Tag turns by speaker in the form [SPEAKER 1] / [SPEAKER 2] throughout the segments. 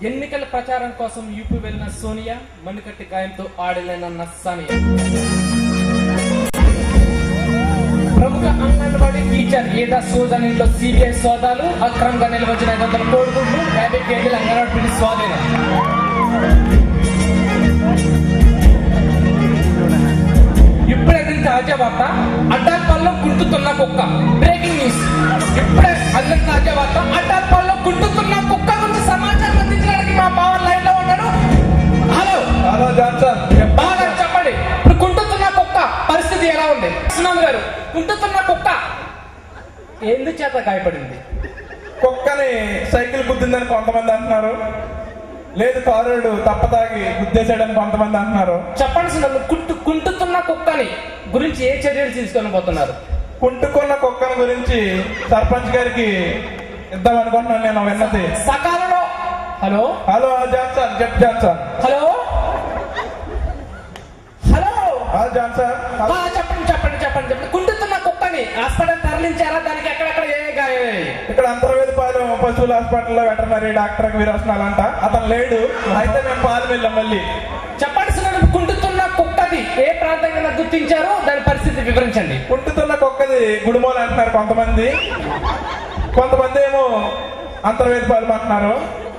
[SPEAKER 1] ఎన్నికల ప్రచారం కోసం యూపీ వెళ్లిన సోనియా మణికట్టి గాయంతో ఆడలేనన్న సానియా. ప్రముఖ అంగన్వాడీ టీచర్ ఏదా సూజన్ ఇంట్లో సిబిఐ సోదాలు, అక్రమంగా నిల్వచ్చిన 500 కోడిగుడ్లు, 50 కేజీల అంగన్వాడీ పిండి స్వాధీనం. ఇప్పుడే తాజా వార్త, అడ్డాలపాల్లో కుంటుతున్న కుక్క. Breaking news. ఇప్పుడే అందిన తాజా వార్త, అడ్డాలపాల్లో కుంటుతున్న కుక్క గురించి సమాచారం అందించడానికి మా పవర్ లైన్ లో ఉన్నాడు. హలో
[SPEAKER 2] హలో జాన్సన్,
[SPEAKER 1] బాగా చెప్పండి. ఇప్పుడు కుంటుతున్న కుక్క పరిస్థితి ఎలా ఉంది? సునామీ గారు, కుంటుతున్న కుక్క ఎందుచేత గాయపడింది?
[SPEAKER 2] కుక్కని సైకిల్ గుద్దిందని కొంతమంది అంటున్నారు, లేదు కారుడు తప్పతాగి గుద్దేశాడని కొంతమంది అంటున్నారు.
[SPEAKER 1] చెప్పండి సునామీ, కుంటుతున్న కుక్కని గురించి ఏ చర్యలు తీసుకొని పోతున్నారు?
[SPEAKER 2] కుంటుకున్న కుక్కని గురించి సర్పంచ్ గారికి ఇద్దాం అనుకుంటున్నాను నేను విన్నది.
[SPEAKER 1] సకాలంలో హలో
[SPEAKER 2] హలో జాన్సన్, చెప్ జాన్సన్.
[SPEAKER 1] హలో హలో
[SPEAKER 2] జాన్సన్,
[SPEAKER 1] చెప్పండి చెప్పండి చెప్పండి చెప్పండి. కుంటుతున్న కుక్కని హాస్పిటల్ తరలించారా? దానికి ఎక్కడెక్కడ ఏ గాయం?
[SPEAKER 2] ఇక్కడ అంతర్వేదిపాలెం పశువుల హాస్పిటల్లో వెటర్నరీ డాక్టర్ వీరవసనాలంట, అతను లేడు. అయితే మేము పాలు వెళ్ళాం. మళ్ళీ
[SPEAKER 1] చెప్పండి సార్, కుంటుతున్న కుక్కది ఏ ప్రాంతంగా గుర్తించారో దాని పరిస్థితి వివరించండి.
[SPEAKER 2] కుంటుతున్న కుక్కది గుడిమోలు అంటున్నారు కొంతమంది, కొంతమంది ఏమో అంతర్వేదిపాలెం అంటున్నారు.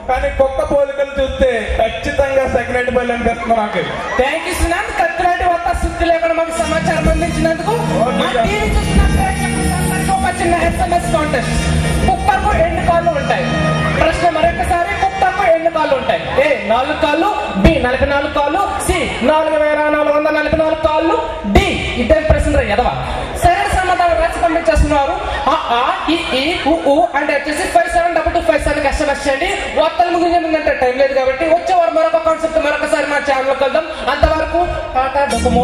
[SPEAKER 2] కానీ కుక్క పోలికలు చూస్తే ఖచ్చితంగా సెక్రటరీ అనిపిస్తుంది నాకు.
[SPEAKER 1] థ్యాంక్ యూ సునాన్, కత్తిలాంటి వద్ద శుద్ధి లేకుండా మాకు సమాచారం అందించినందుకు. ఒక చిన్న SMS కాంటెస్ట్. కుక్కకు ఎన్ని కాళ్ళు ఉంటాయి? ప్రశ్న మరొకసారి, కుక్కకు ఎన్ని కాళ్ళు ఉంటాయి? ఏ 4 కాళ్ళు, బి 44 కాళ్ళు, సి 4444 కాళ్ళు, డి ఇద్దరు ప్రశ్న ఎదవా. సరైన సమాధానం రాసి పంపించేస్తున్నారు. అంటే వచ్చేసి 572257 SMS చేయండి. వార్తలు ముగించే టైం లేదు కాబట్టి వచ్చేవారు మరొక కాన్సెప్ట్ మరొకసారి మా ఛానల్ కలుద్దాం. అంతవరకు టాటా డొకోమో.